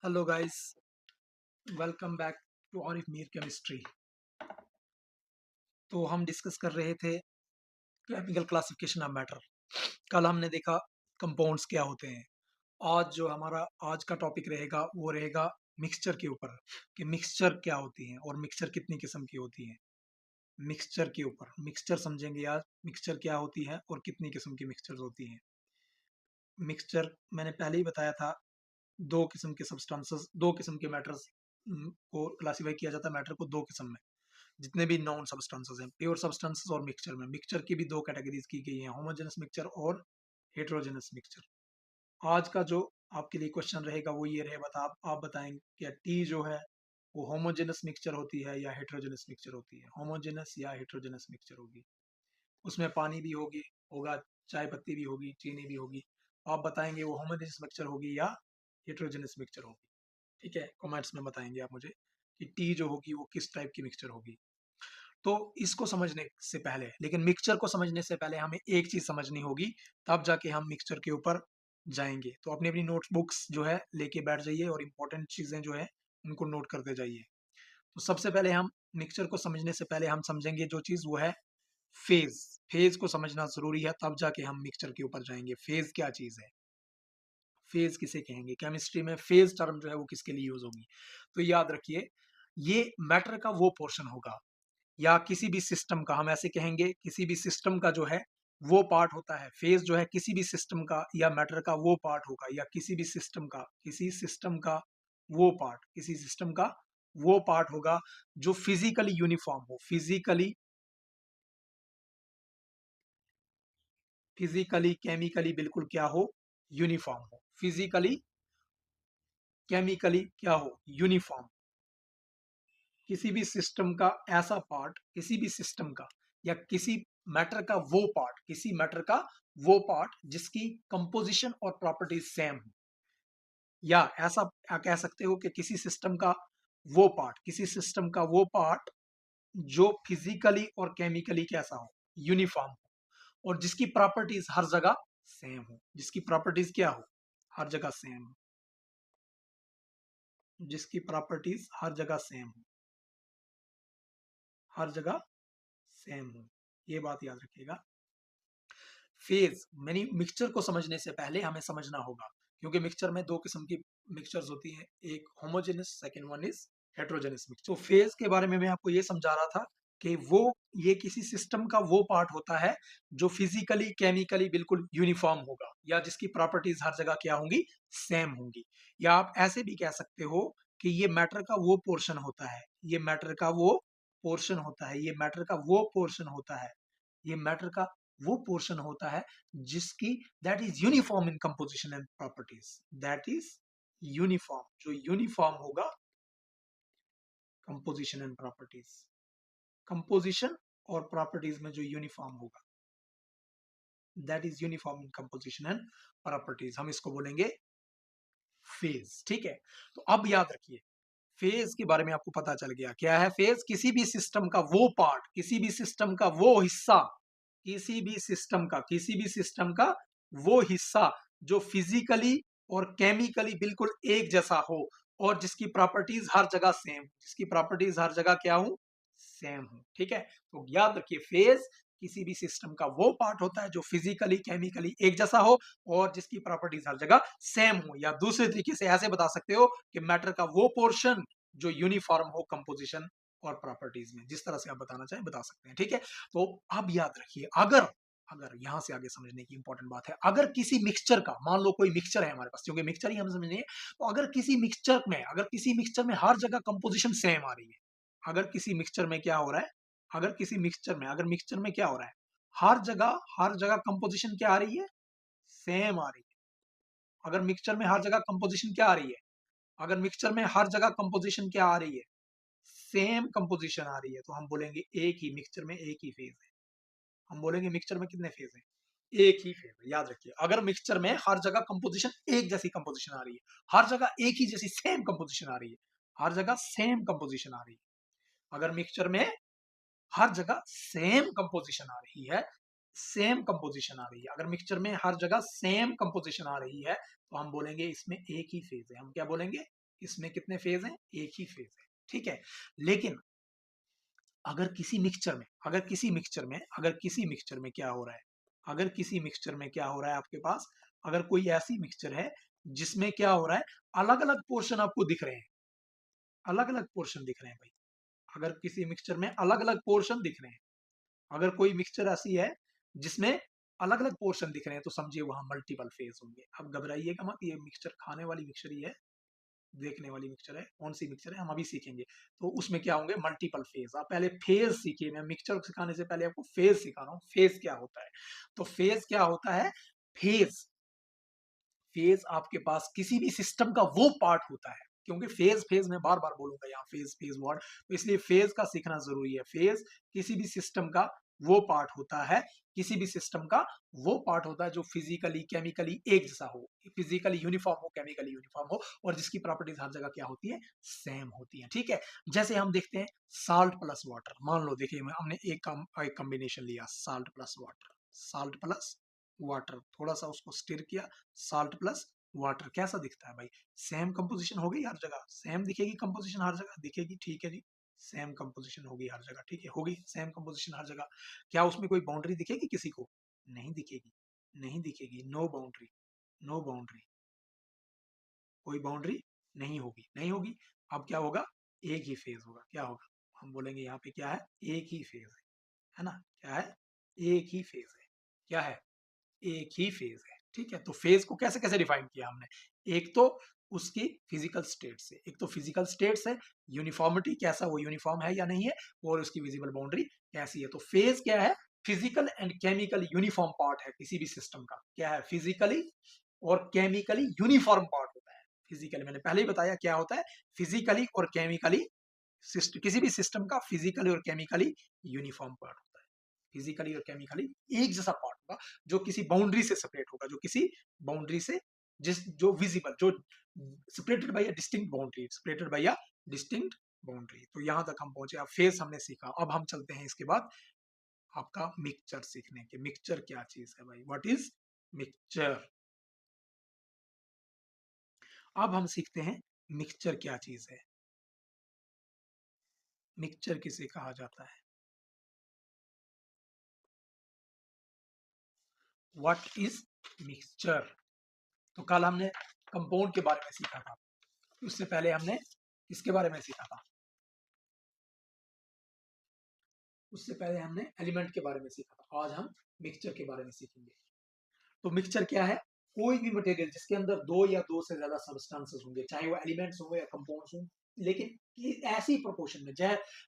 Hello guys, welcome back to Arif Mir chemistry. तो हम discuss कर रहे थे केमिकल क्लासिफिकेशन ऑफ मैटर। कल हमने देखा कंपाउंड्स क्या होते हैं। आज जो हमारा आज का टॉपिक रहेगा वो रहेगा मिक्सचर के ऊपर, कि मिक्सचर क्या होती हैं और मिक्सचर कितनी किस्म की होती हैं। मिक्सचर के ऊपर मिक्सचर समझेंगे आज, मिक्सचर क्या होती है और कितनी किस्म की मिक्सचर होती हैं। मिक्सचर मैंने पहले ही बताया था, दो किस्म के सब्सटेंसेस, दो किस्म के मैटर्स को क्लासीफाई किया जाता है। मैटर को दो किस्म में, जितने भी नॉन सब्सटेंसेस हैं, प्योर सब्सटेंसेस और मिक्सचर में। मिक्सचर की भी दो कैटेगरीज की गई हैं, होमोजेनस मिक्सचर और हेटेरोजेनस मिक्सचर। आज का जो आपके लिए क्वेश्चन रहेगा वो ये रहेगा, आप बताएंगे क्या टी जो है वो होमोजेनस मिक्सचर होती है या हेटेरोजेनस मिक्सचर होती है। होमोजेनस या हेटेरोजेनस मिक्सचर होगी, उसमें पानी भी होगा, चाय पत्ती भी होगी, चीनी भी होगी। आप बताएंगे वो होमोजेनस मिक्सचर होगी या हेटेरोजेनस मिक्सचर होगी। ठीक है, कमेंट्स में बताएंगे आप मुझे कि टी जो होगी वो किस टाइप की मिक्सचर होगी। तो इसको समझने से पहले, लेकिन मिक्सचर को समझने से पहले हमें एक चीज समझनी होगी, तब जाके हम मिक्सचर के ऊपर जाएंगे। तो अपनी अपनी नोटबुक्स जो है लेके बैठ जाइए और इंपॉर्टेंट चीजें जो है उनको नोट करते जाइए। तो सबसे पहले हम मिक्सचर को समझने से पहले हम समझेंगे जो चीज वो है फेज। फेज को समझना जरूरी है, तब जाके हम मिक्सचर के ऊपर जाएंगे। फेज क्या चीज है, फेज किसे कहेंगे, केमिस्ट्री में फेज टर्म जो है वो किसके लिए यूज होगी। तो याद रखिए, ये मैटर का वो पोर्शन होगा या किसी भी सिस्टम का, हम ऐसे कहेंगे किसी भी सिस्टम का जो है वो पार्ट होता है। फेज जो है किसी भी सिस्टम का या मैटर का वो पार्ट होगा, या किसी भी सिस्टम का, किसी सिस्टम का वो पार्ट, किसी सिस्टम का वो पार्ट होगा जो फिजिकली यूनिफॉर्म हो। फिजिकली केमिकली बिल्कुल क्या हो, यूनिफॉर्म हो। फिजिकली केमिकली क्या हो, यूनिफॉर्म। किसी भी सिस्टम का ऐसा पार्ट, किसी भी सिस्टम का या किसी मैटर का वो पार्ट, किसी मैटर का वो पार्ट जिसकी कंपोजिशन और प्रॉपर्टीज सेम हो। या ऐसा कह सकते हो कि किसी सिस्टम का वो पार्ट, किसी सिस्टम का वो पार्ट जो फिजिकली और केमिकली कैसा हो, यूनिफॉर्म हो, और जिसकी प्रॉपर्टीज हर जगह सेम हो। जिसकी प्रॉपर्टीज क्या हो, हर जगह सेम हो। जिसकी प्रॉपर्टीज हर जगह सेम हो, हर जगह सेम हो, ये बात याद रखिएगा। फेज मैंने मिक्सचर को समझने से पहले हमें समझना होगा, क्योंकि मिक्सचर में दो किस्म की मिक्सचर्स होती हैं, एक homogeneous, second one is heterogeneous mixture. तो फेज के बारे में मैं आपको ये समझा रहा था कि वो ये किसी सिस्टम का वो पार्ट होता है जो फिजिकली केमिकली बिल्कुल यूनिफॉर्म होगा, या जिसकी प्रॉपर्टीज हर जगह क्या होंगी, सेम होंगी। या आप ऐसे भी कह सकते हो कि ये मैटर का वो पोर्शन होता है, ये मैटर का वो पोर्शन होता है, ये मैटर का वो पोर्शन होता है, ये मैटर का वो पोर्शन होता है जिसकी that is uniform in composition and properties. That is uniform, जो यूनिफॉर्म होगा कंपोजिशन एंड प्रॉपर्टीज, कंपोजिशन और प्रॉपर्टीज में जो यूनिफॉर्म होगा, that is uniform in composition and properties, हम इसको बोलेंगे फेज। ठीक है, तो अब याद रखिए, फेज के बारे में आपको पता चल गया क्या है। फेज किसी भी सिस्टम का वो पार्ट, किसी भी सिस्टम का वो हिस्सा, किसी भी सिस्टम का वो हिस्सा जो फिजिकली और केमिकली बिल्कुल एक जैसा हो, और जिसकी प्रॉपर्टीज हर जगह सेम, जिसकी प्रॉपर्टीज हर जगह क्या हो, सेम हो। ठीक है, तो याद रखिए, फेज किसी भी सिस्टम का वो पार्ट होता है जो फिजिकली केमिकली एक जैसा हो और जिसकी प्रॉपर्टीज हर जगह सेम हो। या दूसरे तरीके से ऐसे बता सकते हो कि मैटर का वो पोर्शन जो यूनिफॉर्म हो कंपोजिशन और प्रॉपर्टीज में। जिस तरह से आप बताना चाहें बता सकते हैं। ठीक है, तो अब याद रखिए, अगर अगर यहां से आगे समझने की इंपॉर्टेंट बात है, अगर किसी मिक्सचर का, मान लो कोई मिक्सचर है हमारे पास, क्योंकि मिक्सचर ही हम समझने हैं, तो अगर किसी मिक्सचर में हर जगह कंपोजिशन सेम आ रही है, अगर किसी मिक्सचर में क्या हो रहा है, अगर मिक्सचर में क्या हो रहा है, हर जगह कंपोजिशन क्या आ रही है, सेम आ रही है। अगर मिक्सचर में हर जगह कंपोजिशन क्या आ रही है, अगर मिक्सचर में हर जगह कंपोजिशन क्या आ रही है, सेम कंपोजिशन आ रही है, तो हम बोलेंगे एक ही मिक्सचर में एक ही फेज है। हम बोलेंगे मिक्सचर में कितने फेज हैं, एक ही फेज है। याद रखिए, अगर मिक्सचर में हर जगह कंपोजिशन एक जैसी कंपोजिशन आ रही है, हर जगह एक ही जैसी सेम कंपोजिशन आ रही है, हर जगह सेम कंपोजिशन आ रही है, अगर मिक्सचर में हर जगह सेम कंपोजिशन आ रही है, सेम कंपोजिशन आ रही है, अगर मिक्सचर में हर जगह सेम कंपोजिशन आ रही है, तो हम बोलेंगे इसमें एक ही फेज है। हम क्या बोलेंगे, इसमें कितने फेज हैं? एक ही फेज है, ठीक है। लेकिन अगर किसी मिक्सचर में क्या हो रहा है, अगर किसी मिक्सचर में क्या हो रहा है आपके पास, अगर कोई ऐसी मिक्सचर है जिसमें क्या हो रहा है, अलग अलग पोर्शन आपको दिख रहे हैं, अलग अलग पोर्शन दिख रहे हैं भाई, अगर किसी मिक्सचर में अलग अलग पोर्शन दिख रहे हैं, अगर कोई मिक्सचर ऐसी है जिसमें अलग अलग पोर्शन दिख रहे हैं, तो समझिए वहां मल्टीपल फेज होंगे। अब घबराइएगा मत, ये मिक्सचर खाने वाली मिक्सचर ही है, देखने वाली मिक्सचर है, कौन सी मिक्सचर है हम अभी सीखेंगे। तो उसमें क्या होंगे? Multiple phase. आप पहले फेज सीखिए, मैं मिक्सचर सिखाने से पहले आपको फेज सिखा रहा हूँ, फेज क्या होता है। तो फेज क्या होता है? फेज फेज आपके पास किसी भी सिस्टम का वो पार्ट होता है, क्योंकि फेज फेज मैं बार बार बोलूंगा यहाँ, फेज फेज वर्ड, तो इसलिए फेज का सीखना जरूरी है। फेज किसी भी सिस्टम का वो पार्ट होता है, किसी भी सिस्टम का वो पार्ट होता है जो फिजिकली केमिकली एक जैसा हो, फिजिकली यूनिफॉर्म हो, केमिकली यूनिफॉर्म हो, और जिसकी प्रॉपर्टीज हर जगह क्या होती है? सेम होती है, ठीक है। जैसे हम देखते हैं साल्ट प्लस वाटर, मान लो देखिए हमने एक कॉम्बिनेशन लिया, salt plus water, salt plus water, थोड़ा सा उसको स्टिर किया, साल्ट प्लस वाटर, कैसा दिखता है भाई? सेम कंपोजिशन हो गई हर जगह, सेम दिखेगी कंपोजिशन हर जगह दिखेगी, ठीक है जी, सेम कंपोजिशन होगी हर जगह, ठीक है, होगी सेम कंपोजिशन हर जगह। क्या उसमें कोई बाउंड्री दिखेगी किसी को? नहीं दिखेगी, नहीं दिखेगी, नो बाउंड्री, नो बाउंड्री, कोई बाउंड्री नहीं होगी, नहीं होगी। अब क्या होगा? एक ही फेज होगा, क्या होगा? हम बोलेंगे यहाँ पे क्या है? एक ही फेज है ना, क्या है? एक ही फेज है, क्या है? एक ही फेज है, ठीक है। तो फेज को कैसे कैसे डिफाइन किया हमने? एक तो उसकी फिजिकल स्टेट से, एक तो फिजिकल स्टेट से यूनिफॉर्मिटी, कैसा वो यूनिफॉर्म है या नहीं है, और उसकी विजिबल बाउंड्री कैसी है। तो फेज क्या है? Physical and chemical uniform part है किसी भी सिस्टम का, क्या है? फिजिकली और केमिकली यूनिफॉर्म पार्ट होता है। फिजिकली मैंने पहले ही बताया क्या होता है, फिजिकली और केमिकली, किसी भी सिस्टम का फिजिकली और केमिकली यूनिफॉर्म पार्ट होता है, फिजिकली और केमिकली एक जैसा पार्ट होगा, जो किसी बाउंड्री से सेपरेट होगा, जो किसी बाउंड्री से, जिस जो विजिबल, जो separated by a distinct boundary, separated by a distinct boundary. तो यहां तक हम पहुंचे, अब फेज हमने सीखा, अब हम चलते हैं इसके बाद आपका मिक्सचर सीखने के। मिक्सचर क्या चीज है भाई? What is mixture? अब हम सीखते हैं मिक्सचर क्या चीज है, मिक्सचर किसे कहा जाता है, व्हाट इज मिक्सचर। तो कल हमने कंपाउंड के बारे में सीखा था, उससे पहले हमने किसके बारे में सीखा था? उससे पहले हमने एलिमेंट के बारे में सीखा था, आज हम मिक्सचर के बारे में सीखेंगे। तो मिक्सचर क्या है? कोई भी मटेरियल जिसके अंदर दो या दो से ज्यादा सब्सटेंसेस होंगे, चाहे वो एलिमेंट्स होंगे या कंपाउंड्स हों, लेकिन ऐसी प्रोपोर्शन में,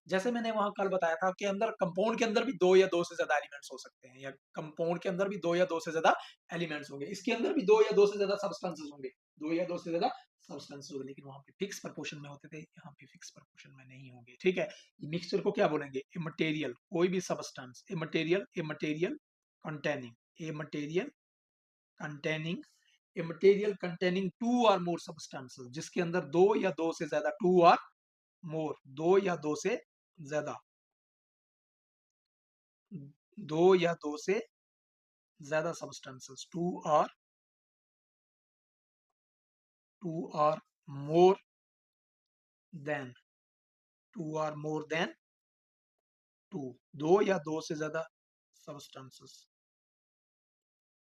जैसे मैंने वहां कल बताया था कि अंदर कंपाउंड के अंदर भी दो या दो से ज्यादा एलिमेंट्स हो सकते हैं, या कंपाउंड के अंदर भी दो या दो से ज्यादा एलिमेंट्स होंगे, इसके अंदर भी दो या दो से ज्यादा सब्सटेंसेस होंगे, दो या दो से ज्यादा सब्सटेंसेस होंगे, लेकिन वहां पे फिक्स प्रोपोर्शन में होते थे, यहाँ पे फिक्स प्रोपोर्शन में नहीं होंगे, ठीक है। मिक्सचर को क्या बोलेंगे? ए मटेरियल, कोई भी substance, a material containing, a material containing, a material containing two और मोर सब्सटेंसेस, जिसके अंदर दो या दो से ज्यादा, टू और मोर, दो या दो से ज्यादा, दो या दो से ज्यादा सब्सटेंसेस, टू और मोर देन, टू और मोर देन टू, दो या दो से ज्यादा सब्सटेंसेस,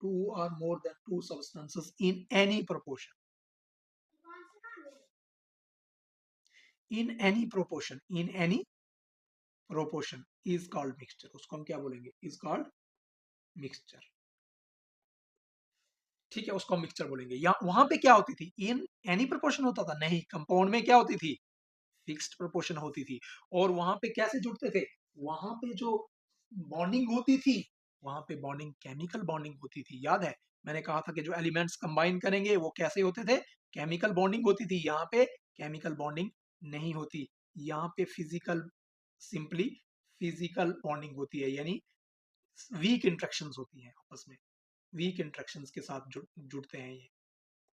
टू और more than to substances in any proportion, in any proportion is called mixture. उसको हम क्या बोलेंगे? इज कॉल्ड मिक्सचर, ठीक है, उसको हम मिक्सचर बोलेंगे। या वहां पे क्या होती थी? इन एनी प्रोपोर्शन होता था? नहीं, कंपाउंड में क्या होती थी? फिक्स्ड प्रोपोर्शन होती थी। और वहां पे कैसे जुड़ते थे? वहां पे जो बॉन्डिंग होती थी, वहां पे बॉन्डिंग केमिकल बॉन्डिंग होती थी, याद है मैंने कहा था कि जो एलिमेंट्स कंबाइन करेंगे वो कैसे होते थे? केमिकल बॉन्डिंग होती थी। यहाँ पे केमिकल बॉन्डिंग नहीं होती, यहाँ पे फिजिकल, सिंपली फिजिकल बॉन्डिंग होती है, यानी वीक इंट्रैक्शंस होती हैं आपस में, वीक इंट्रैक्शंस के साथ जुड़ते हैं ये,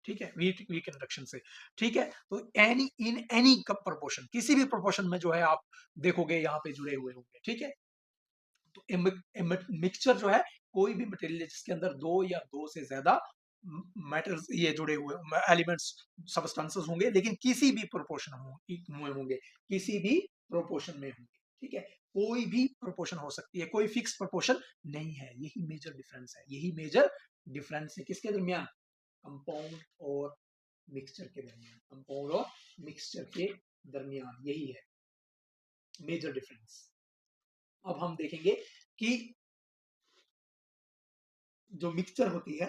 ठीक है, वीक वीक इंट्रैक्शन से, ठीक है। तो एनी, इन एनी प्रोपोर्शन, किसी भी प्रोपोर्शन में जो है आप देखोगे यहाँ पे जुड़े हुए होंगे, ठीक है। तो मिक्सचर जो है कोई भी मटेरियल जिसके अंदर दो या दो से ज्यादा मेटल्स ये जुड़े हुए एलिमेंट्स सब्सटेंसेस होंगे, लेकिन किसी भी प्रोपोर्शन में होंगे, किसी भी प्रोपोर्शन में होंगे, ठीक है। कोई भी प्रोपोर्शन हो सकती है, कोई फिक्स प्रोपोर्शन नहीं है। यही मेजर डिफरेंस है, यही मेजर डिफरेंस है किसके दरमियान, कंपाउंड और मिक्सचर के दरमियान, कंपाउंड और मिक्सचर के दरमियान, यही है मेजर डिफरेंस। अब हम देखेंगे कि जो मिक्सचर होती है,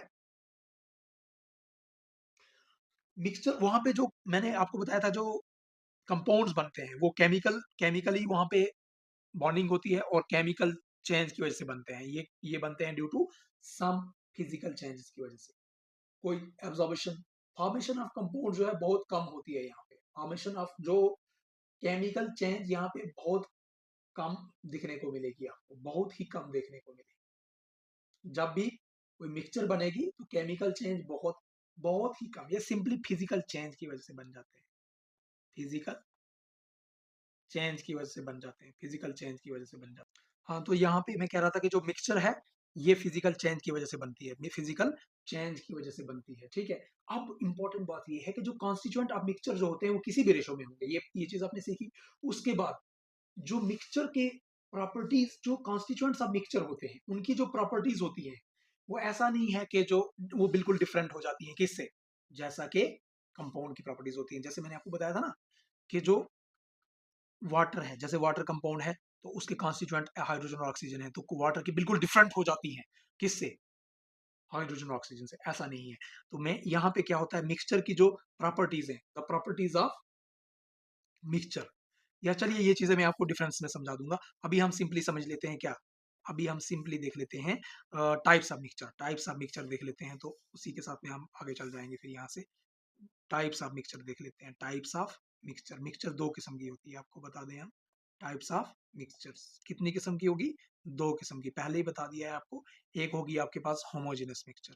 मिक्सचर वहां पे जो मैंने आपको बताया था, जो कंपाउंड्स बनते हैं वो केमिकली वहां पे बॉन्डिंग होती है और केमिकल चेंज की वजह से बनते हैं। ये बनते हैं due to some physical changes की वजह से। कोई एब्जॉर्बेशन, फॉर्मेशन ऑफ कंपाउंड जो है बहुत कम होती है यहाँ पे। फॉर्मेशन ऑफ जो केमिकल चेंज यहाँ पे बहुत कम दिखने को मिलेगी, आपको बहुत ही कम देखने को मिलेगी। जब भी कोई मिक्सचर बनेगी तो केमिकल चेंज बहुत बहुत ही कम, ये सिंपली फिजिकल चेंज की वजह से बन जाते हैं, फिजिकल चेंज की वजह से बन जाते हैं, फिजिकल चेंज की वजह से बन जाते हैं। हाँ, तो यहाँ पे मैं कह रहा था कि जो मिक्सचर है ये फिजिकल चेंज की वजह से बनती है, फिजिकल चेंज की वजह से बनती है, ठीक है। अब इंपॉर्टेंट बात ये है कि जो कॉन्स्टिट्यूएंट ऑफ मिक्सचर जो होते हैं वो किसी भी रेशो में होंगे, ये चीज आपने सीखी। उसके बाद जो मिक्सचर के प्रॉपर्टीज, जो कॉन्स्टिट्यूएंट्स ऑफ मिक्सचर होते हैं उनकी जो प्रॉपर्टीज होती है वो ऐसा नहीं है कि जो वो बिल्कुल डिफरेंट हो जाती है किससे, जैसा कि कंपाउंड की प्रॉपर्टीज होती हैं। जैसे मैंने आपको बताया था ना कि जो वाटर है, जैसे वाटर कंपाउंड है तो उसके कॉन्स्टिट्यूएंट हाइड्रोजन और ऑक्सीजन है, तो वाटर की बिल्कुल डिफरेंट हो जाती है किससे, हाइड्रोजन और ऑक्सीजन से, ऐसा नहीं है। तो मैं यहाँ पे क्या होता है, मिक्सचर की जो प्रॉपर्टीज है, द प्रॉपर्टीज ऑफ मिक्सचर, या चलिए ये चीजें मैं आपको डिफरेंस में समझा दूंगा। अभी हम सिंपली समझ लेते हैं क्या, अभी हम सिंपली देख लेते हैं types of mixture, types of mixture देख लेते हैं, तो उसी के साथ में हम आगे चल जाएंगे। फिर यहाँ से टाइप्स ऑफ मिक्सचर देख लेते हैं। टाइप्स ऑफ मिक्सचर, मिक्सचर दो किस्म की होती है, आपको बता दें हम। टाइप्स ऑफ मिक्सचर्स कितनी किस्म की होगी, दो किस्म की, पहले ही बता दिया है आपको। एक होगी आपके पास homogeneous mixture,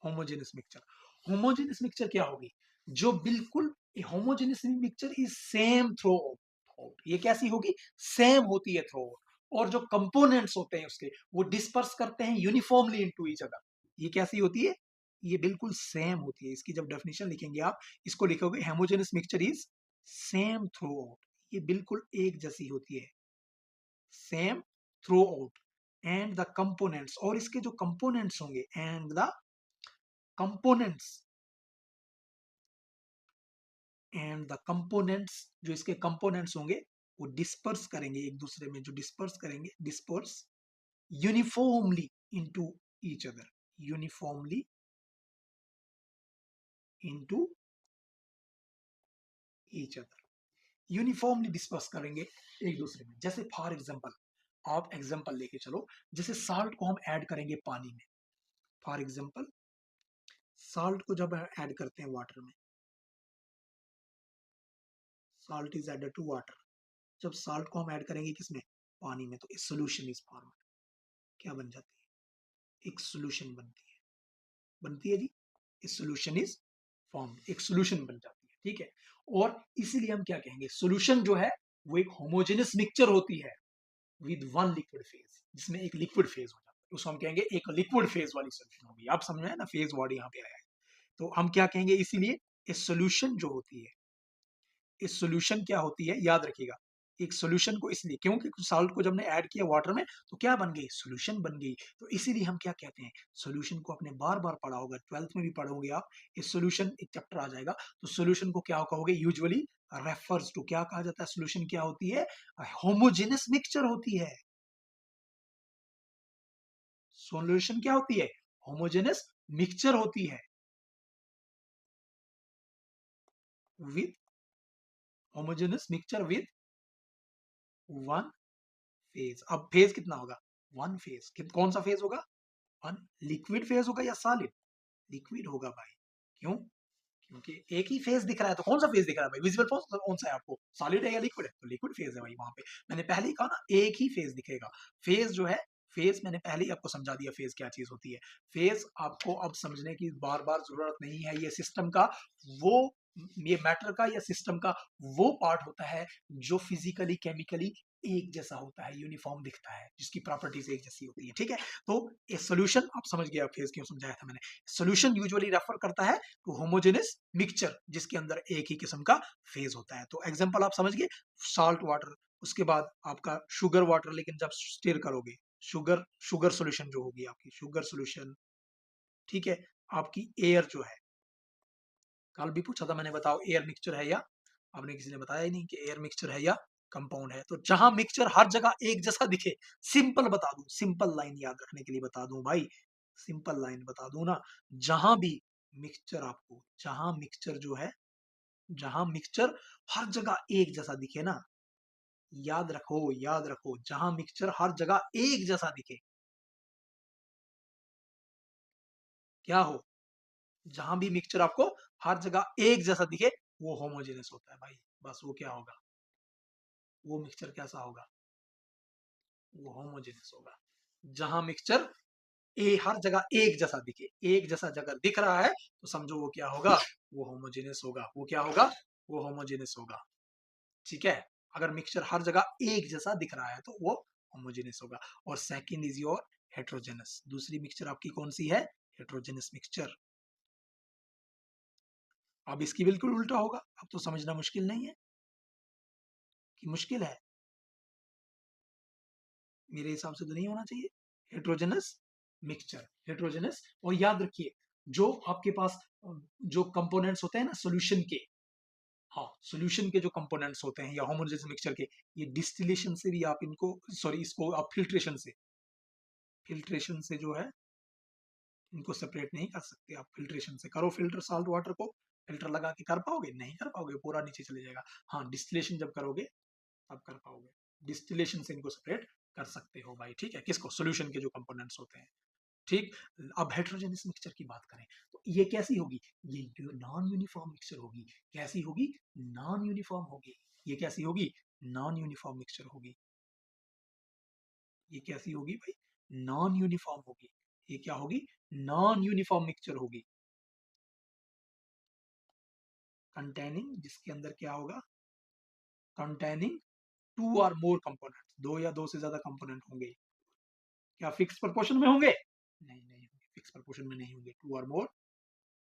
homogeneous mixture, homogeneous mixture क्या होगी, जो बिल्कुल homogeneous mixture is same throughout, ये कैसी होगी, सेम होती है थ्रू आउट, और जो कंपोनेंट्स होते हैं उसके वो डिस्पर्स करते हैं यूनिफॉर्मली इनटू ईच अदर। ये कैसी होती है, ये बिल्कुल सेम होती है। इसकी जब डेफिनेशन लिखेंगे आप, इसको लिखोगे homogeneous mixture is same throughout, ये बिल्कुल एक जैसी होती है, same through out. And the components, और इसके जो कंपोनेंट्स होंगे, and the components, and the components, जो इसके कंपोनेंट्स होंगे वो डिस्पर्स करेंगे एक दूसरे में, जो डिस्पर्स करेंगे, disperse uniformly into each other, uniformly into each other, uniformly disperse करेंगे एक दूसरे में। जैसे फॉर एग्जांपल, आप एग्जांपल लेके चलो, जैसे साल्ट को हम ऐड करेंगे पानी में, फॉर एग्जांपल साल्ट को जब ऐड करते हैं वाटर में, salt is added to water, जब साल्ट को हम ऐड करेंगे किसमें, पानी में, तो इस सोल्यूशन इज फॉर्म, क्या बन जाती है, एक सोल्यूशन बनती है जी, इस सोल्यूशन इज फॉर्म, एक सोल्यूशन बन जाती है, ठीक है। और इसीलिए हम क्या कहेंगे, सोल्यूशन जो है वो एक होमोजेनस मिक्सचर होती है विद वन लिक्विड फेज, जिसमें एक लिक्विड फेज हो जाता है, उसको हम कहेंगे एक लिक्विड फेज वाली सोल्यूशन होगी। आप समझ में ना, फेज वर्ड यहाँ पे आया है, तो हम क्या कहेंगे, इसीलिए इस सोल्यूशन जो होती है, इस सोल्यूशन क्या होती है, याद रखिएगा, एक सोल्यूशन को इसलिए, क्योंकि साल्ट को जब ने ऐड किया वाटर में तो क्या बन गई, सोल्यूशन बन गई, तो इसीलिए हम क्या कहते हैं, सोल्यूशन को आपने बार बार पढ़ा होगा, 12th में भी पढ़ोगे आप, इस सोल्यूशन एक चैप्टर आ जाएगा, तो सोल्यूशन को क्या कहोगे, यूजुअली रेफर्स टू, क्या कहा जाता है, सोल्यूशन क्या होती है, होमोजेनस मिक्सचर होती है। सोल्यूशन क्या होती है, होमोजेनस मिक्सचर होती है with, homogeneous mixture with one phase. अब फेज कितना होगा, वन फेज, कौन सा फेज होगा, वन, लिक्विड फेज होगा या सॉलिड, लिक्विड होगा भाई, क्यों, क्योंकि एक ही फेज दिख रहा है, तो कौन सा फेज दिख रहा है भाई, विजिबल फेज कौन सा है आपको, सॉलिड है या लिक्विड है, तो लिक्विड फेज है भाई। वहां पे मैंने पहले ही कहा ना, एक ही फेज दिखेगा। फेज जो है, फेज मैंने पहले ही आपको समझा दिया फेज क्या चीज होती है। फेज आपको अब समझने की बार बार जरूरत नहीं है, ये सिस्टम का वो, ये मैटर का या सिस्टम का वो पार्ट होता है जो फिजिकली केमिकली एक जैसा होता है, यूनिफॉर्म दिखता है, जिसकी प्रॉपर्टीज एक जैसी होती है, ठीक है। तो ए सोल्यूशन आप समझ गए, फेज क्यों समझाया था मैंने। सोल्यूशन यूजुअली रेफर करता है टू होमोजेनस मिक्सचर, जिसके अंदर एक ही किस्म का फेज होता है। तो एग्जांपल आप समझ गए, साल्ट वाटर, उसके बाद आपका शुगर वाटर, लेकिन जब स्टिर करोगे, शुगर शुगर सोल्यूशन जो होगी आपकी शुगर सोल्यूशन, ठीक है। आपकी एयर जो है, कल भी पूछा था मैंने, बताओ एयर मिक्सचर है या, आपने किसी ने बताया ही नहीं कि एयर मिक्सचर है या कंपाउंड है। तो जहां मिक्सचर हर जगह एक जैसा दिखे, सिंपल बता दूं, सिंपल लाइन याद रखने के लिए बता दूं भाई, सिंपल लाइन बता दूं ना, जहां भी मिक्सचर आपको, जहां मिक्सचर जो है, जहां मिक्सचर हर जगह एक जैसा दिखे ना, याद रखो, याद रखो, जहां मिक्सचर हर जगह एक जैसा दिखे, क्या हो, जहां भी मिक्सचर आपको हर जगह एक जैसा दिखे, वो होमोजेनस होता है भाई। बस वो क्या होगा, वो मिक्सचर कैसा होगा, वो होमोजेनस होगा। जहां मिक्सचर हर जगह एक जैसा दिखे, एक जैसा जगह दिख रहा है, तो समझो वो क्या होगा, वो होमोजेनस होगा। वो क्या होगा, वो होमोजेनस होगा, ठीक है। अगर मिक्सचर हर जगह एक जैसा दिख रहा है तो वो होमोजेनस होगा। और सेकंड इज योर हेट्रोजेनस, दूसरी मिक्सचर आपकी कौन सी है, हेट्रोजेनस मिक्सचर। अब इसकी बिल्कुल उल्टा होगा, अब तो समझना मुश्किल नहीं है कि मुश्किल है, मेरे हिसाब से तो नहीं होना चाहिए। हेट्रोजेनस मिक्सचर, हेट्रोजेनस, और याद रखिए, जो आपके पास जो कंपोनेंट्स होते हैं ना सोल्यूशन के, हाँ सोल्यूशन के जो कंपोनेंट्स होते हैं या होमोजेनस मिक्सचर के, ये डिस्टिलेशन से भी आप इनको, सॉरी इसको आप फिल्ट्रेशन से, फिल्ट्रेशन से जो है इनको सेपरेट नहीं कर सकते। आप फिल्ट्रेशन से करो, फिल्टर साल्ट वाटर को फिल्टर लगा के कर पाओगे, नहीं कर पाओगे, पूरा नीचे चले जाएगा। हाँ डिस्टिलेशन जब करोगे तब कर पाओगे, डिस्टिलेशन से इनको सेपरेट कर सकते हो भाई, ठीक है, किसको, सोल्यूशन के जो कंपोनेंट्स होते हैं, ठीक। अब हेट्रोजेनस मिक्सचर की बात करें तो ये कैसी होगी, ये नॉन यूनिफॉर्म मिक्सचर होगी। कैसी होगी, नॉन यूनिफॉर्म होगी। ये कैसी होगी, नॉन यूनिफॉर्म मिक्सचर होगी। ये कैसी होगी भाई, नॉन यूनिफॉर्म होगी। ये क्या होगी, नॉन यूनिफॉर्म मिक्सचर होगी। कंटेनिंग, जिसके अंदर क्या होगा, कंटेनिंग टू और मोर कंपोनेंट, दो या दो से ज्यादा कंपोनेंट होंगे। क्या फिक्स प्रपोर्शन में होंगे, नहीं नहीं होंगे, फिक्स प्रपोर्शन में नहीं होंगे। टू और मोर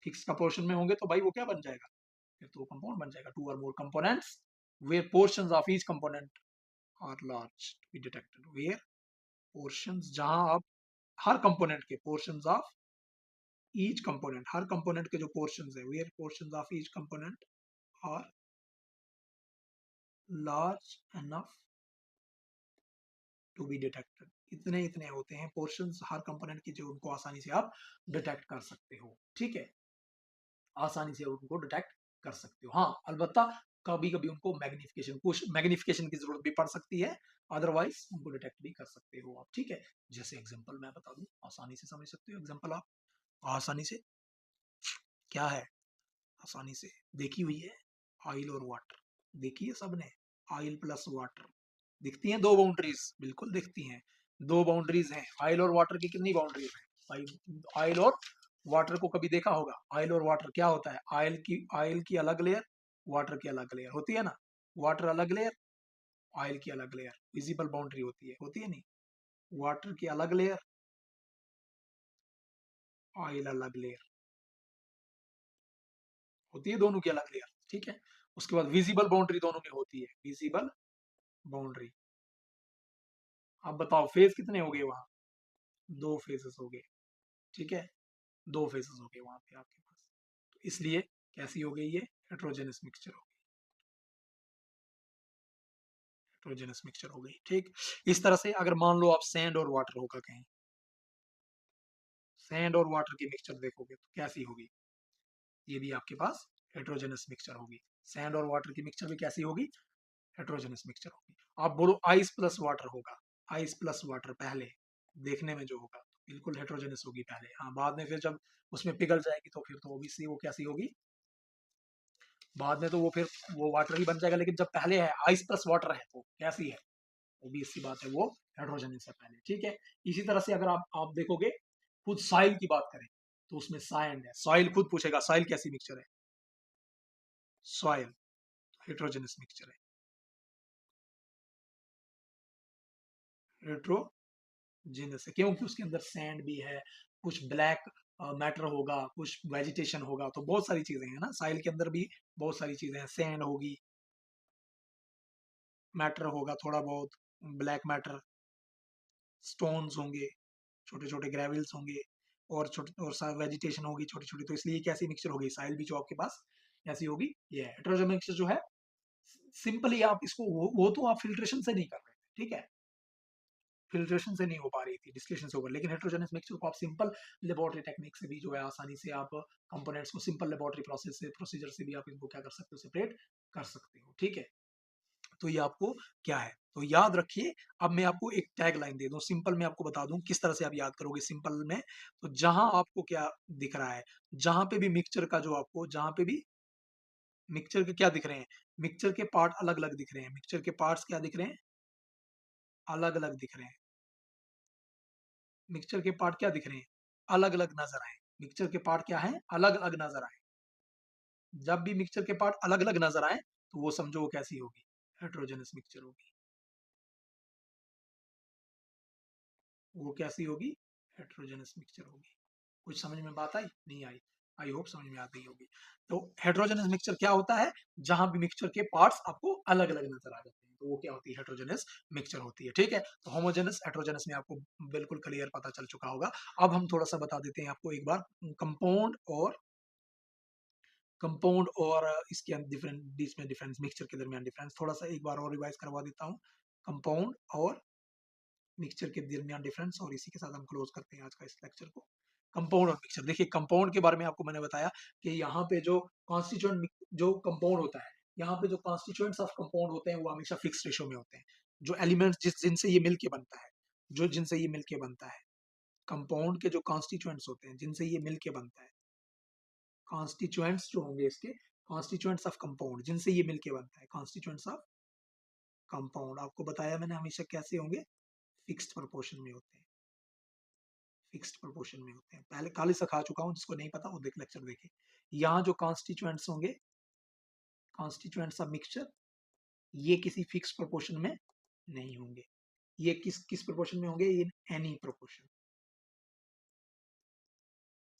फिक्स प्रपोर्शन में होंगे तो भाई वो क्या बन जाएगा, फिर तो कंपाउंड बन जाएगा। टू और more components where portions of each component are large to be detected, where portions, जहां आप हर कंपोनेंट के portions of each component, her component के जो portions है, where portions of each component are large enough to be detected, इतने इतने होते हैं portions हर कंपोनेंट की जो उनको आसानी से आप डिटेक्ट कर सकते हो, ठीक है, आसानी से उनको डिटेक्ट कर सकते हो। हाँ अलबत्ता कभी कभी उनको मैग्निफिकेशन, कुछ मैग्निफिकेशन की जरूरत भी पड़ सकती है, अदरवाइज उनको डिटेक्ट भी कर सकते हो आप, ठीक है। जैसे एग्जांपल मैं बता दूं, आसानी से समझ सकते हो एग्जांपल आप, आसानी से, क्या है, आसानी से देखी हुई है, ऑयल और वाटर, देखी है सबने, ऑयल प्लस वाटर, दिखती हैं दो बाउंड्रीज, बिल्कुल दिखती हैं, दो बाउंड्रीज हैं। ऑयल और वाटर की कितनी बाउंड्रीज हैं भाई, ऑयल और वाटर को कभी देखा होगा, ऑयल और वाटर क्या होता है, ऑयल की अलग लेयर, वाटर की अलग लेयर होती है ना, वाटर अलग लेयर, ऑयल की अलग लेयर, विजिबल बाउंड्री होती है नहीं, वाटर की अलग लेयर, ऑयल अलग लेयर, होती है दोनों की अलग लेयर, ठीक है। उसके बाद विजिबल बाउंड्री दोनों में होती है, विजिबल बाउंड्री। अब बताओ फेज कितने हो गए वहां, दो फेजेस हो गए, ठीक है, दो फेजेस हो गए वहां पे आपके पास। तो इसलिए कैसी हो गई ये, हेट्रोजेनस मिक्सचर हो गई, हेट्रोजेनस मिक्सचर हो गई, ठीक। इस तरह से अगर मान लो आप सैंड और वाटर होगा कहीं, सैंड और वाटर की मिक्सचर देखोगे तो कैसी होगी, ये भी आपके पास हेट्रोजेनस मिक्सचर होगी। सैंड और वाटर की मिक्सचर भी कैसी होगी, हेट्रोजेनस मिक्सचर होगी। आप बोलो आइस प्लस वाटर होगा, आइस प्लस वाटर पहले देखने में जो होगा तो बिल्कुल हेट्रोजेनस होगी पहले, हाँ बाद में फिर जब उसमें पिघल जाएगी तो फिर तो ओबीसी वो कैसी होगी, बाद में तो वो फिर वो वाटर ही बन जाएगा, लेकिन जब पहले है आइस प्लस वाटर है तो कैसी है, वो भी इसकी बात है, वो हेट्रोजेनस है पहले, ठीक है। इसी तरह से अगर आप देखोगे, खुद सॉइल की बात करें तो उसमें सैंड है, सॉइल खुद पूछेगा सॉइल कैसी मिक्सचर है, सॉइल हेट्रोजेनस मिक्सचर है, हेट्रोजेनस है क्योंकि उसके अंदर सैंड भी है, कुछ ब्लैक मैटर होगा, कुछ वेजिटेशन होगा, तो बहुत सारी चीजें हैं ना, साइल के अंदर भी बहुत सारी चीजें हैं, सैंड होगी, मैटर होगा थोड़ा बहुत, ब्लैक मैटर, स्टोन्स होंगे, छोटे छोटे ग्रेवल्स होंगे, और छोटे और वेजिटेशन होगी छोटी छोटी, तो इसलिए कैसी मिक्सचर होगी, साइल भी जो आपके पास ऐसी होगी, ये हेट्रोजेनस मिक्सचर जो है, सिंपली आप इसको वो तो आप फिल्ट्रेशन से नहीं कर रहे, ठीक है, फिल्ट्रेशन से नहीं हो पा रही थी, डिस्टिलेशन से होगा, लेकिन हेट्रोजेनस मिक्सचर को आप सिंपल लेबोरेटरी टेक्निक से भी जो है आसानी से आप कंपोनेंट्स को सिंपल लेबोरेटरी प्रोसेस से प्रोसीजर से भी आप इनको क्या कर सकते हो, सेपरेट कर सकते हो, ठीक है। तो ये आपको क्या है, तो याद रखिए। अब मैं आपको एक टैग लाइन दे दूं, सिंपल में आपको बता दूं किस तरह से आप याद करोगे सिंपल में। तो जहां आपको क्या दिख रहा है, जहां पे भी मिक्सचर का जो आपको, जहां पे भी मिक्सचर के क्या दिख रहे हैं, मिक्सचर के पार्ट अलग अलग दिख रहे हैं, मिक्सचर के पार्ट्स क्या दिख रहे हैं, अलग अलग दिख रहे हैं, मिक्सचर के पार्ट क्या दिख रहे हैं, अलग अलग नजर आए, मिक्सचर के पार्ट क्या है, अलग अलग नजर आए। जब भी मिक्सचर के पार्ट अलग अलग नजर आए तो वो समझो वो कैसी होगी, हेट्रोजेनस मिक्सचर होगी, वो कैसी होगी, हेट्रोजेनस मिक्सचर होगी। कुछ समझ में बात आई, नहीं आई, आई होप समझ में आ गई होगी। तो हेट्रोजेनस मिक्सचर क्या होता है, जहां भी मिक्सचर के पार्ट्स आपको अलग अलग नजर आ जाते हैं, तो वो क्या होती है, हेट्रोजेनस मिक्सचर होती है, ठीक है। तो होमोजेनस हेट्रोजेनस में आपको बिल्कुल क्लियर पता चल चुका होगा। अब हम थोड़ा सा बता देते हैं आपको एक बार, कंपाउंड और इसके डिफरेंट, बीच में डिफरेंस, मिक्सचर के दरमियान डिफरेंस, थोड़ा सा एक बार और रिवाइज करवा देता हूँ। कंपाउंड और मिक्सचर के दरमियान डिफरेंस, और इसी के साथ हम क्लोज करते हैं आज का इस लेक्चर को। कंपाउंड और मिक्सचर, देखिए कंपाउंड के बारे में आपको मैंने बताया कि यहाँ पे जो कॉन्स्टिट्यूएंट जो कंपाउंड होता है, यहाँ पे जो कॉन्स्टिट्यूएंट्स ऑफ कंपाउंड होते हैं वो हमेशा फिक्स रेशो में होते हैं, जो एलिमेंट्स जिनसे ये मिलके बनता है, जो जिनसे ये मिलके बनता है, कंपाउंड के जो कॉन्स्टिट्यूएंट्स होते हैं जिनसे ये मिलके बनता है, कॉन्स्टिट्यूएंट्स जो होंगे इसके, कॉन्स्टिट्यूएंट्स ऑफ कंपाउंड जिनसे ये मिलके बनता है, कॉन्स्टिट्यूएंट्स ऑफ कंपाउंड आपको बताया मैंने हमेशा कैसे होंगे, फिक्स्ड प्रोपोर्शन में होते हैं, फिक्स्ड प्रोपोर्शन में होते हैं, पहले काली सिखा चुका हूं, जिसको नहीं पता वो देख लेक्चर देखे। यहाँ जो कॉन्स्टिट्यूएंट्स होंगे, कॉन्स्टिट्यूएंट्स ऑफ मिक्सचर, ये किसी फिक्स प्रोपोर्शन में नहीं होंगे, ये किस किस प्रोपोर्शन में होंगे, इन एनी प्रोपोर्शन,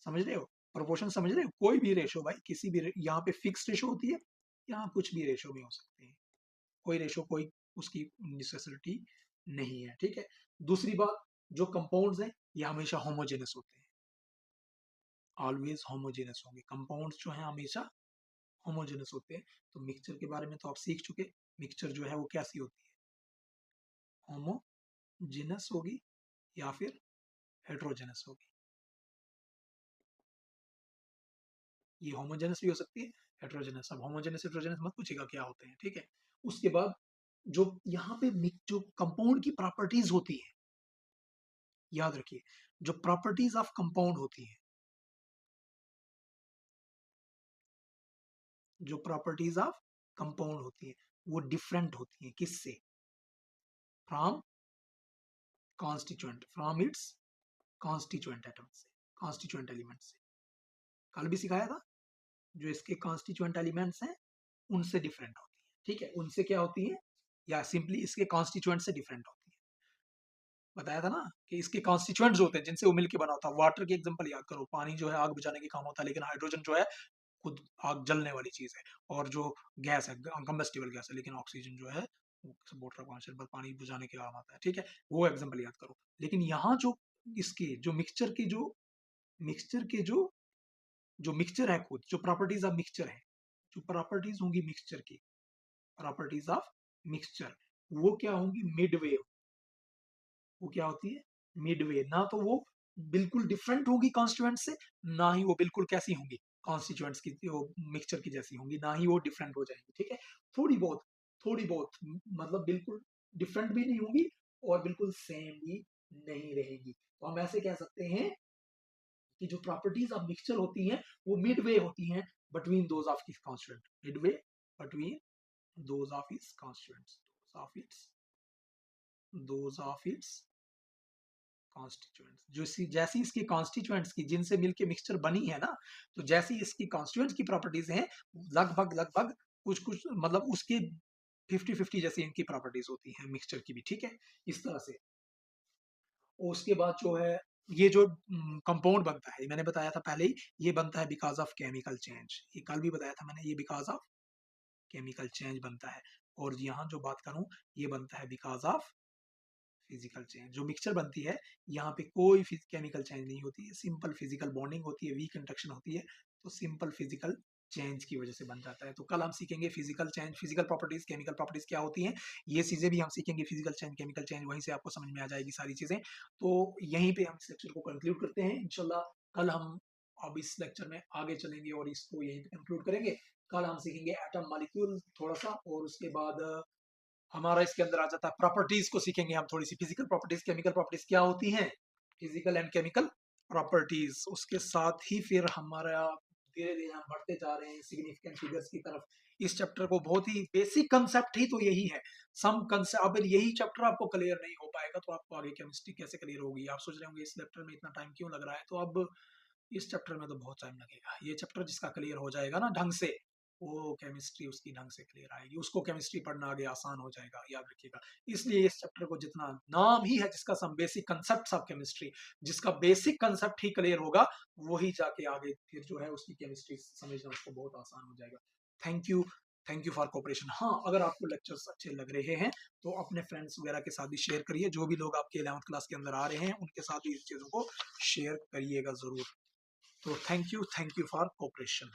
समझ रहे हो, प्रोपोर्शन समझ रहे हो, कोई भी रेशो भाई, किसी भी यहाँ पे फिक्स रेशो होती है, यहाँ कुछ भी रेशो में हो सकते हैं, कोई रेशो कोई उसकी नेसेसिटी नहीं है, ठीक है। दूसरी बात, जो कंपाउंड्स हैं ये हमेशा होमोजेनस होते हैं, ऑलवेज होमोजेनस होंगे, कंपाउंड्स जो हैं हमेशा होमोजेनस होते हैं। तो मिक्सचर के बारे में तो आप सीख चुके, मिक्सचर जो है वो कैसी होती है, होमोजेनस होगी या फिर हेट्रोजेनस होगी, ये होमोजेनस भी हो सकती है, हेट्रोजेनस। अब होमोजेनस हेट्रोजेनस मत पूछेगा क्या होते हैं, ठीक है। उसके बाद जो यहाँ पे जो कंपाउंड की प्रॉपर्टीज होती है, याद रखिए, जो प्रॉपर्टीज ऑफ कंपाउंड होती है, जो प्रॉपर्टीज ऑफ कंपाउंड होती है वो डिफरेंट होती है, किससे, from constituent, from its constituent atom से, कॉन्स्टिट्यूएंट एलिमेंट से, कल भी सिखाया था, जो इसके कॉन्स्टिट्यूएंट एलिमेंट्स हैं उनसे डिफरेंट होती है, ठीक है, उनसे क्या होती है, या सिंपली इसके कॉन्स्टिट्यूएंट से डिफरेंट होती है। बताया था ना कि इसके कॉन्स्टिट्यूएंट्स होते हैं जिनसे वो मिलकर बना होता है, वाटर की एग्जांपल याद करो, पानी जो है आग बुझाने के काम होता है, लेकिन हाइड्रोजन जो है खुद आग जलने वाली चीज है, और जो गैस है कंबस्टिबल गैस है, लेकिन ऑक्सीजन जो है वाटर कॉन्सेंट पर पानी बुझाने के काम आता है, ठीक है, वो एग्जांपल याद करो। लेकिन यहाँ जो इसके जो मिक्सचर के जो मिक्सचर के जो मिक्सचर है, खुद जो प्रॉपर्टीज ऑफ मिक्सचर है, जो प्रॉपर्टीज होंगी मिक्सचर की, प्रॉपर्टीज ऑफ मिक्सचर, वो क्या होंगी, मिडवे, वो क्या होती है, मिडवे, ना तो वो बिल्कुल डिफरेंट होगी कॉन्स्टिट्यूएंट से, ना ही वो बिल्कुल कैसी होंगी, कॉन्स्टिट्यूएंट्स की वो मिक्सचर की जैसी होंगी, ना ही वो डिफरेंट हो जाएंगी, ठीक है, थोड़ी बहुत, थोड़ी बहुत, मतलब बिल्कुल डिफरेंट भी नहीं होंगी और बिल्कुल सेम भी नहीं रहेगी। तो हम ऐसे कह सकते हैं कि जो प्रॉपर्टीज ऑफ मिक्सचर होती हैं वो मिडवे होती हैं between those of its constant, Midway between those of its constants, those of its constituents, जो जैसी इसकी कॉन्स्टिट्यूएंट्स की जिनसे मिलके मिक्सचर बनी है ना, तो जैसी इसकी कॉन्स्टिट्यूएंट्स की प्रॉपर्टीज हैं, लगभग लगभग कुछ कुछ मतलब उसके 50-50 जैसी इनकी प्रॉपर्टीज होती हैं मिक्सचर की भी, ठीक है, इस तरह से। और उसके बाद जो है ये जो कंपाउंड बनता है, मैंने बताया था पहले ही, ये बनता है बिकॉज़ ऑफ केमिकल चेंज। ये कल भी बताया था मैंने, ये बिकॉज़ ऑफ केमिकल चेंज बनता है। और यहाँ जो बात करूँ, ये बनता है बिकॉज़ ऑफ फिजिकल चेंज। जो मिक्सचर बनती है, यहाँ पे कोई केमिकल चेंज नहीं होती है, सिंपल फिजिकल बॉन्डिंग होती है, वीक इंटरेक्शन होती है, तो सिंपल फिजिकल चेंज की वजह से बन जाता है। तो कल हम सीखेंगे physical change, physical properties, chemical properties क्या होती हैं, ये चीजें भी हम सीखेंगे। फिजिकल चेंज, केमिकल चेंज, वहीं से आपको समझ में आ जाएगी सारी चीजें। तो यहीं पे हम इस लेक्चर को कंक्लूड करते हैं इंशाल्लाह। कल हम अब इस लेक्चर में आगे चलेंगे और इसको यहीं पे कंक्लूड करेंगे। कल हम सीखेंगे एटम मॉलिक्यूल थोड़ा सा, और उसके बाद हमारा इसके अंदर आ जाता है प्रॉपर्टीज को सीखेंगे हम, थोड़ी सी फिजिकल प्रॉपर्टीज, केमिकल प्रॉपर्टीज क्या होती हैं, फिजिकल एंड केमिकल प्रॉपर्टीज। उसके साथ ही फिर हमारा धीरे धीरे हम बढ़ते जा रहे हैं सिग्निफिकेंट फिगर्स की तरफ। इस चैप्टर को बहुत ही बेसिक कंसेप्ट ही तो यही है, सम कंसेप्ट। अब यही चैप्टर आपको क्लियर नहीं हो पाएगा तो आपको आगे केमिस्ट्री कैसे क्लियर होगी। आप सोच रहे होंगे इस चैप्टर में इतना टाइम क्यों लग रहा है, तो अब इस चैप्टर में तो बहुत टाइम लगेगा। ये चैप्टर जिसका क्लियर हो जाएगा ना ढंग से, वो केमिस्ट्री उसकी ढंग से क्लियर आएगी, उसको केमिस्ट्री पढ़ना आगे आसान हो जाएगा, याद रखिएगा। इसलिए इस चैप्टर को, जितना नाम ही है जिसका, some basic concept of chemistry, जिसका बेसिक कंसेप्ट ही क्लियर होगा, वही जाके आगे फिर जो है उसकी केमिस्ट्री समझना उसको बहुत आसान हो जाएगा। Thank you, thank you for cooperation. हाँ, अगर आपको लेक्चर्स अच्छे लग रहे हैं तो अपने फ्रेंड्स वगैरह के साथ भी शेयर करिए। जो भी लोग आपके 11th क्लास के अंदर आ रहे हैं उनके साथ भी इस चीज़ों को शेयर करिएगा ज़रूर। तो थैंक यू फॉर कोऑपरेशन।